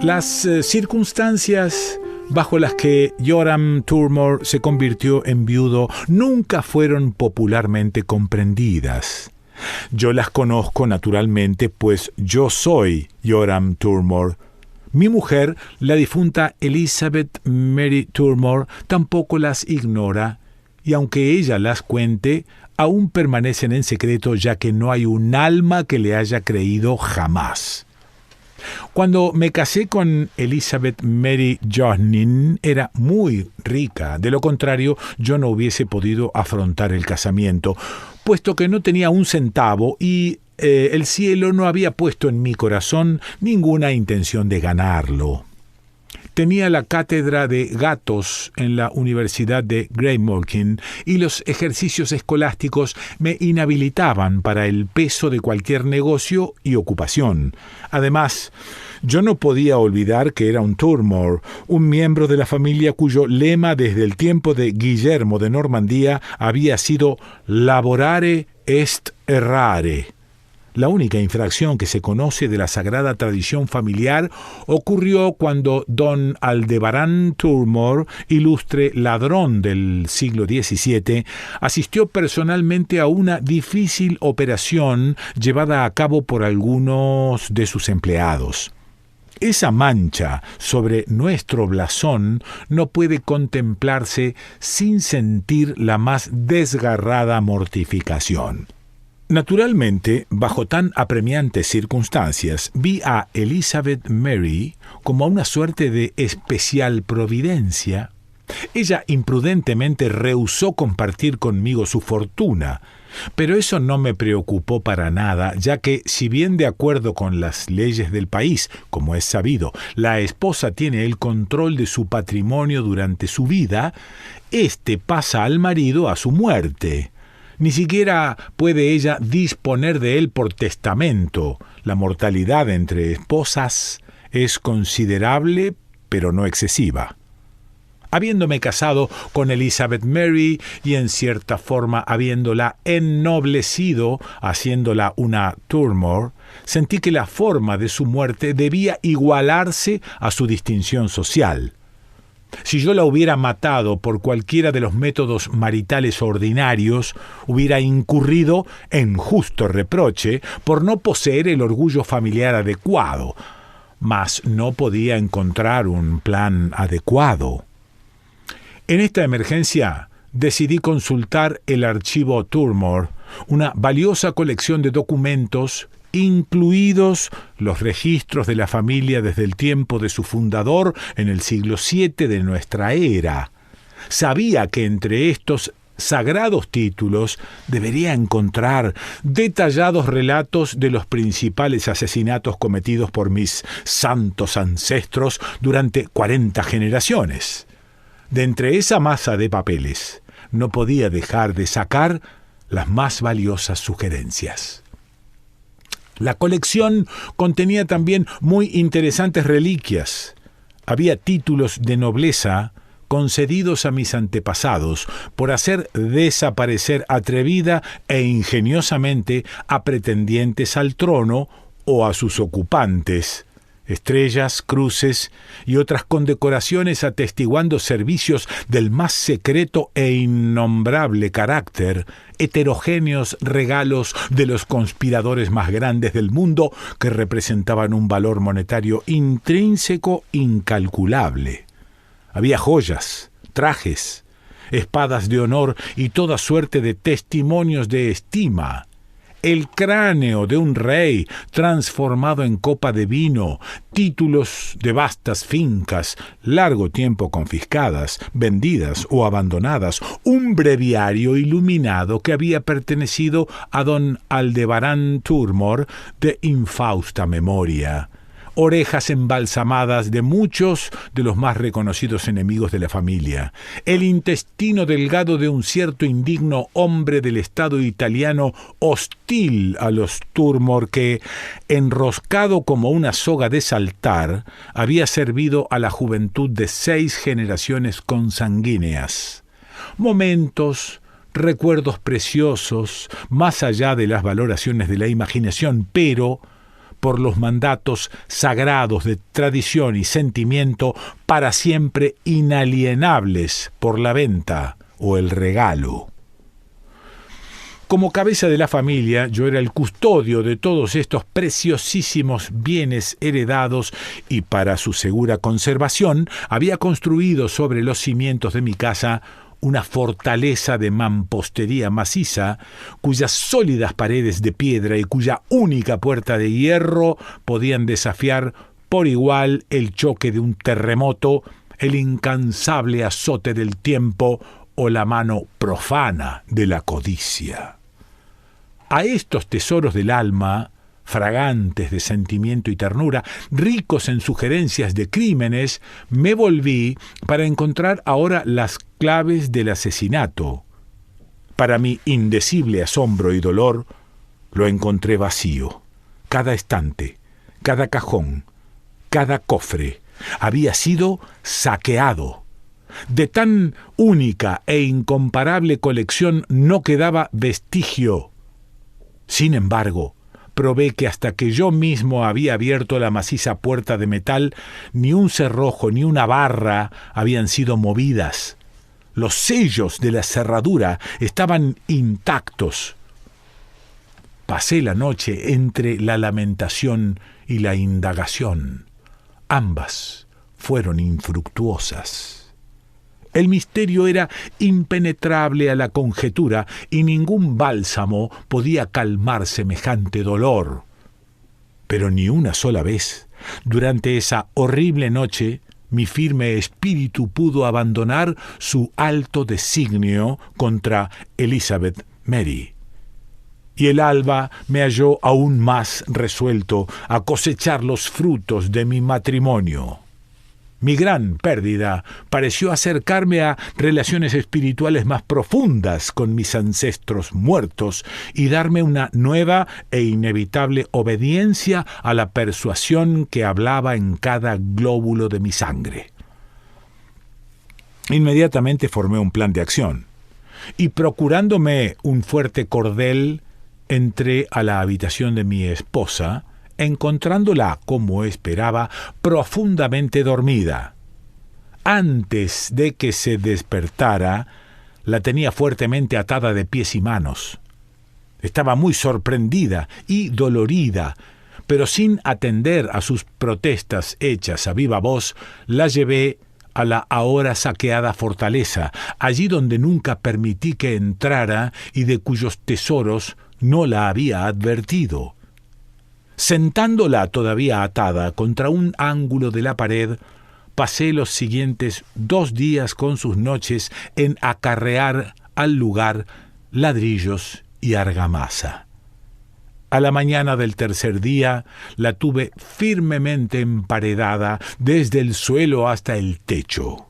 Las circunstancias bajo las que Joram Turmore se convirtió en viudo nunca fueron popularmente comprendidas. Yo las conozco naturalmente, pues yo soy Joram Turmore. Mi mujer, la difunta Elizabeth Mary Turmore, tampoco las ignora, y aunque ella las cuente, aún permanecen en secreto, ya que no hay un alma que le haya creído jamás. Cuando me casé con Elizabeth Mary Johnnin era muy rica. De lo contrario, yo no hubiese podido afrontar el casamiento, puesto que no tenía un centavo y el cielo no había puesto en mi corazón ninguna intención de ganarlo. Tenía la cátedra de gatos en la Universidad de Graymalkin y los ejercicios escolásticos me inhabilitaban para el peso de cualquier negocio y ocupación. Además, yo no podía olvidar que era un Turmore, un miembro de la familia cuyo lema desde el tiempo de Guillermo de Normandía había sido laborare est errare. La única infracción que se conoce de la sagrada tradición familiar ocurrió cuando don Aldebarán Turmore, ilustre ladrón del siglo XVII, asistió personalmente a una difícil operación llevada a cabo por algunos de sus empleados. Esa mancha sobre nuestro blasón no puede contemplarse sin sentir la más desgarrada mortificación. Naturalmente, bajo tan apremiantes circunstancias, vi a Elizabeth Mary como a una suerte de especial providencia. Ella imprudentemente rehusó compartir conmigo su fortuna, pero eso no me preocupó para nada, ya que, si bien de acuerdo con las leyes del país, como es sabido, la esposa tiene el control de su patrimonio durante su vida, éste pasa al marido a su muerte. Ni siquiera puede ella disponer de él por testamento. La mortalidad entre esposas es considerable, pero no excesiva. Habiéndome casado con Elizabeth Mary y en cierta forma habiéndola ennoblecido, haciéndola una Turmore, sentí que la forma de su muerte debía igualarse a su distinción social. Si yo la hubiera matado por cualquiera de los métodos maritales ordinarios, hubiera incurrido en justo reproche por no poseer el orgullo familiar adecuado, mas no podía encontrar un plan adecuado. En esta emergencia decidí consultar el archivo Turmore, una valiosa colección de documentos, incluidos los registros de la familia desde el tiempo de su fundador en el siglo VII de nuestra era. Sabía que entre estos sagrados títulos debería encontrar detallados relatos de los principales asesinatos cometidos por mis santos ancestros durante 40 generaciones. De entre esa masa de papeles, no podía dejar de sacar las más valiosas sugerencias. La colección contenía también muy interesantes reliquias. Había títulos de nobleza concedidos a mis antepasados por hacer desaparecer atrevida e ingeniosamente a pretendientes al trono o a sus ocupantes, estrellas, cruces y otras condecoraciones atestiguando servicios del más secreto e innombrable carácter, heterogéneos regalos de los conspiradores más grandes del mundo que representaban un valor monetario intrínseco incalculable. Había joyas, trajes, espadas de honor y toda suerte de testimonios de estima. El cráneo de un rey transformado en copa de vino, títulos de vastas fincas, largo tiempo confiscadas, vendidas o abandonadas, un breviario iluminado que había pertenecido a don Aldebarán Turmore de infausta memoria, orejas embalsamadas de muchos de los más reconocidos enemigos de la familia, el intestino delgado de un cierto indigno hombre del Estado italiano hostil a los Turmore que, enroscado como una soga de saltar, había servido a la juventud de 6 generaciones consanguíneas. Momentos, recuerdos preciosos, más allá de las valoraciones de la imaginación, pero por los mandatos sagrados de tradición y sentimiento para siempre inalienables por la venta o el regalo. Como cabeza de la familia, yo era el custodio de todos estos preciosísimos bienes heredados y para su segura conservación había construido sobre los cimientos de mi casa una fortaleza de mampostería maciza, cuyas sólidas paredes de piedra y cuya única puerta de hierro podían desafiar por igual el choque de un terremoto, el incansable azote del tiempo o la mano profana de la codicia. A estos tesoros del alma, fragantes de sentimiento y ternura, ricos en sugerencias de crímenes, me volví para encontrar ahora las claves del asesinato. Para mi indecible asombro y dolor, lo encontré vacío. Cada estante, cada cajón, cada cofre había sido saqueado. De tan única e incomparable colección no quedaba vestigio. Sin embargo, probé que hasta que yo mismo había abierto la maciza puerta de metal, ni un cerrojo ni una barra habían sido movidas. Los sellos de la cerradura estaban intactos. Pasé la noche entre la lamentación y la indagación. Ambas fueron infructuosas. El misterio era impenetrable a la conjetura y ningún bálsamo podía calmar semejante dolor. Pero ni una sola vez, durante esa horrible noche, mi firme espíritu pudo abandonar su alto designio contra Elizabeth Mary. Y el alba me halló aún más resuelto a cosechar los frutos de mi matrimonio. Mi gran pérdida pareció acercarme a relaciones espirituales más profundas con mis ancestros muertos y darme una nueva e inevitable obediencia a la persuasión que hablaba en cada glóbulo de mi sangre. Inmediatamente formé un plan de acción y, procurándome un fuerte cordel, entré a la habitación de mi esposa, encontrándola, como esperaba, profundamente dormida. Antes de que se despertara, la tenía fuertemente atada de pies y manos. Estaba muy sorprendida y dolorida, pero sin atender a sus protestas hechas a viva voz, la llevé a la ahora saqueada fortaleza, allí donde nunca permití que entrara y de cuyos tesoros no la había advertido. Sentándola todavía atada contra un ángulo de la pared, pasé los siguientes 2 días con sus noches en acarrear al lugar ladrillos y argamasa. A la mañana del tercer día la tuve firmemente emparedada desde el suelo hasta el techo.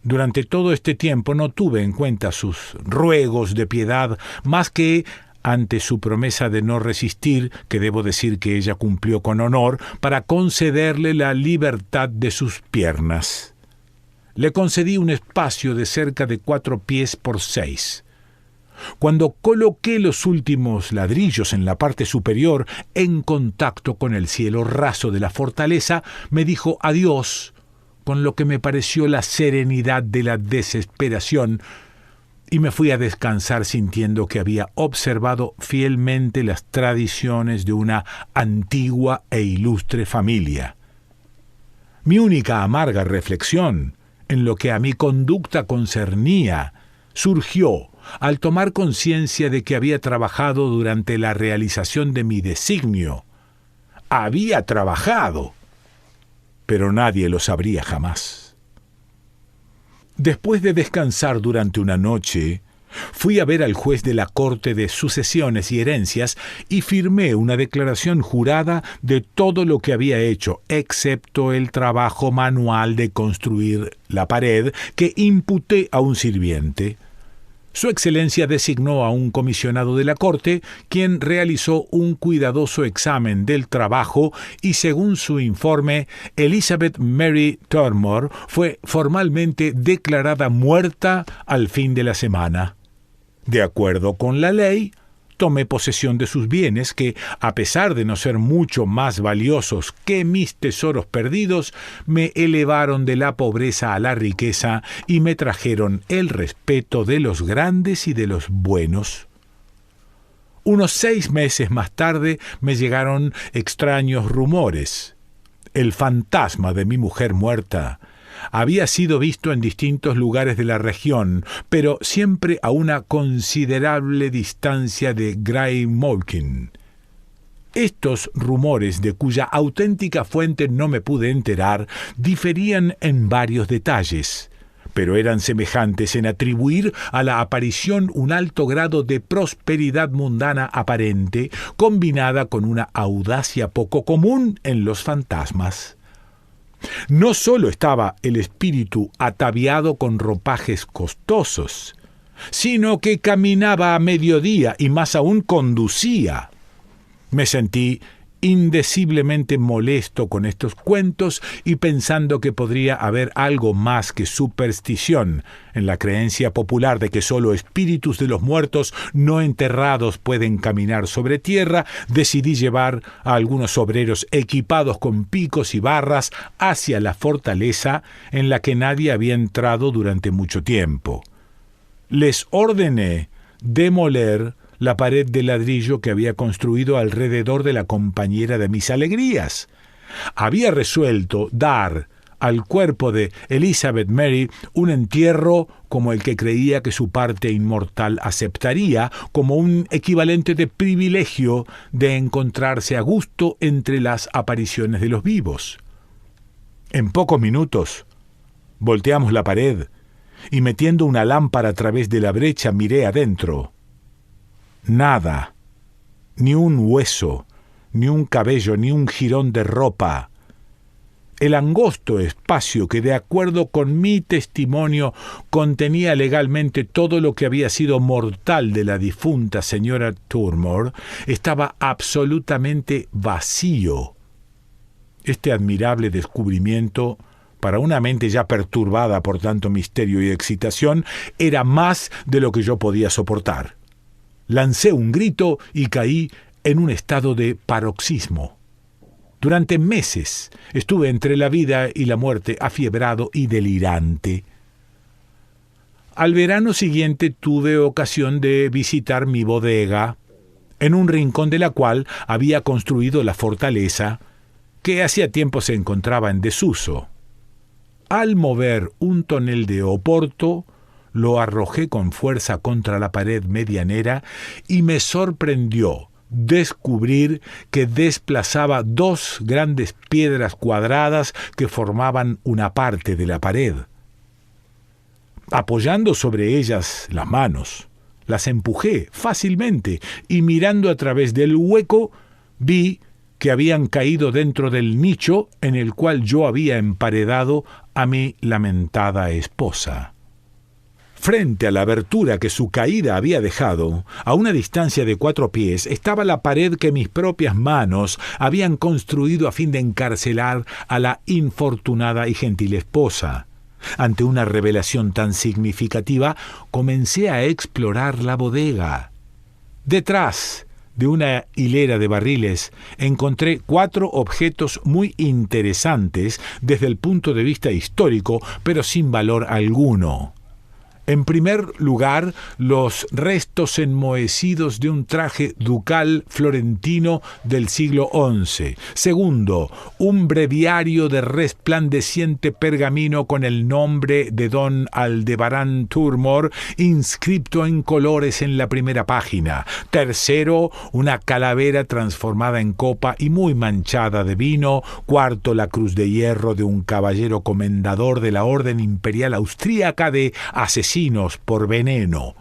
Durante todo este tiempo no tuve en cuenta sus ruegos de piedad más que ante su promesa de no resistir, que debo decir que ella cumplió con honor, para concederle la libertad de sus piernas. Le concedí un espacio de cerca de 4 pies por 6. Cuando coloqué los últimos ladrillos en la parte superior, en contacto con el cielo raso de la fortaleza, me dijo adiós, con lo que me pareció la serenidad de la desesperación, y me fui a descansar sintiendo que había observado fielmente las tradiciones de una antigua e ilustre familia. Mi única amarga reflexión, en lo que a mi conducta concernía, surgió al tomar conciencia de que había trabajado durante la realización de mi designio. Había trabajado, pero nadie lo sabría jamás. Después de descansar durante una noche, fui a ver al juez de la Corte de Sucesiones y Herencias y firmé una declaración jurada de todo lo que había hecho, excepto el trabajo manual de construir la pared que imputé a un sirviente. Su Excelencia designó a un comisionado de la Corte, quien realizó un cuidadoso examen del trabajo y, según su informe, Elizabeth Mary Turmore fue formalmente declarada muerta al fin de la semana. De acuerdo con la ley, tomé posesión de sus bienes que, a pesar de no ser mucho más valiosos que mis tesoros perdidos, me elevaron de la pobreza a la riqueza y me trajeron el respeto de los grandes y de los buenos. Unos 6 meses más tarde me llegaron extraños rumores. El fantasma de mi mujer muerta había sido visto en distintos lugares de la región, pero siempre a una considerable distancia de Graymalkin. Estos rumores, de cuya auténtica fuente no me pude enterar, diferían en varios detalles, pero eran semejantes en atribuir a la aparición un alto grado de prosperidad mundana aparente, combinada con una audacia poco común en los fantasmas. No solo estaba el espíritu ataviado con ropajes costosos, sino que caminaba a mediodía y más aún conducía. Me sentí indeciblemente molesto con estos cuentos y pensando que podría haber algo más que superstición en la creencia popular de que solo espíritus de los muertos no enterrados pueden caminar sobre tierra, decidí llevar a algunos obreros equipados con picos y barras hacia la fortaleza en la que nadie había entrado durante mucho tiempo. Les ordené demoler la pared de ladrillo que había construido alrededor de la compañera de mis alegrías. Había resuelto dar al cuerpo de Elizabeth Mary un entierro como el que creía que su parte inmortal aceptaría, como un equivalente de privilegio de encontrarse a gusto entre las apariciones de los vivos. En pocos minutos volteamos la pared y, metiendo una lámpara a través de la brecha, miré adentro. Nada, ni un hueso, ni un cabello, ni un jirón de ropa. El angosto espacio que, de acuerdo con mi testimonio, contenía legalmente todo lo que había sido mortal de la difunta señora Toormore, estaba absolutamente vacío. Este admirable descubrimiento, para una mente ya perturbada por tanto misterio y excitación, era más de lo que yo podía soportar. Lancé un grito y caí en un estado de paroxismo. Durante meses estuve entre la vida y la muerte, afiebrado y delirante. Al verano siguiente tuve ocasión de visitar mi bodega, en un rincón de la cual había construido la fortaleza, que hacía tiempo se encontraba en desuso. Al mover un tonel de oporto, lo arrojé con fuerza contra la pared medianera y me sorprendió descubrir que desplazaba 2 grandes piedras cuadradas que formaban una parte de la pared. Apoyando sobre ellas las manos, las empujé fácilmente y, mirando a través del hueco, vi que habían caído dentro del nicho en el cual yo había emparedado a mi lamentada esposa. Frente a la abertura que su caída había dejado, a una distancia de 4 pies, estaba la pared que mis propias manos habían construido a fin de encarcelar a la infortunada y gentil esposa. Ante una revelación tan significativa, comencé a explorar la bodega. Detrás de una hilera de barriles encontré 4 objetos muy interesantes desde el punto de vista histórico, pero sin valor alguno. En primer lugar, los restos enmohecidos de un traje ducal florentino del siglo XI. Segundo, un breviario de resplandeciente pergamino con el nombre de don Aldebarán Toormore inscripto en colores en la primera página. Tercero, una calavera transformada en copa y muy manchada de vino. Cuarto, la cruz de hierro de un caballero comendador de la Orden Imperial Austríaca de asesinos por veneno.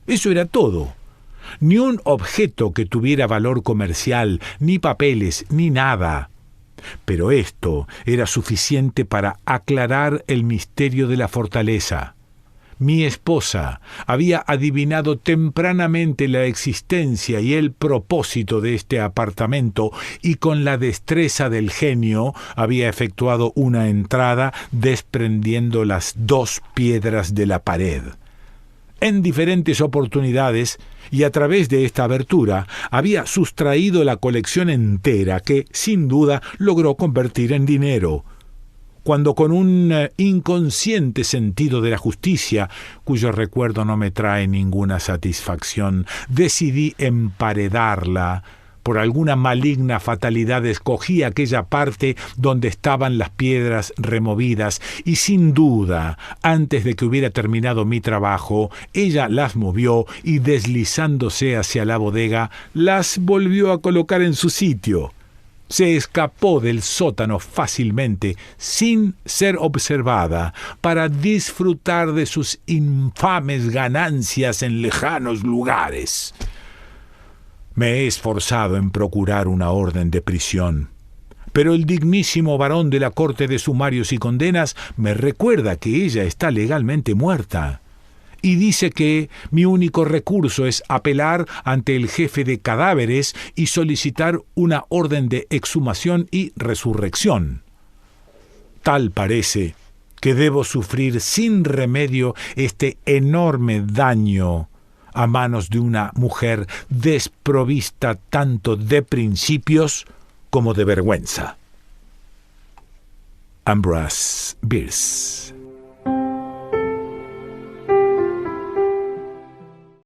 Eso era todo. Ni un objeto que tuviera valor comercial, ni papeles, ni nada. Pero esto era suficiente para aclarar el misterio de la fortaleza. Mi esposa había adivinado tempranamente la existencia y el propósito de este apartamento y con la destreza del genio había efectuado una entrada desprendiendo las 2 piedras de la pared. en diferentes oportunidades y a través de esta abertura había sustraído la colección entera que, sin duda, logró convertir en dinero. Cuando con un inconsciente sentido de la justicia, cuyo recuerdo no me trae ninguna satisfacción, decidí emparedarla, por alguna maligna fatalidad escogí aquella parte donde estaban las piedras removidas y sin duda, antes de que hubiera terminado mi trabajo, ella las movió y deslizándose hacia la bodega, las volvió a colocar en su sitio. Se escapó del sótano fácilmente, sin ser observada, para disfrutar de sus infames ganancias en lejanos lugares. Me he esforzado en procurar una orden de prisión, pero el dignísimo varón de la Corte de Sumarios y Condenas me recuerda que ella está legalmente muerta y dice que mi único recurso es apelar ante el jefe de cadáveres y solicitar una orden de exhumación y resurrección. Tal parece que debo sufrir sin remedio este enorme daño a manos de una mujer desprovista tanto de principios como de vergüenza. Ambrose Bierce.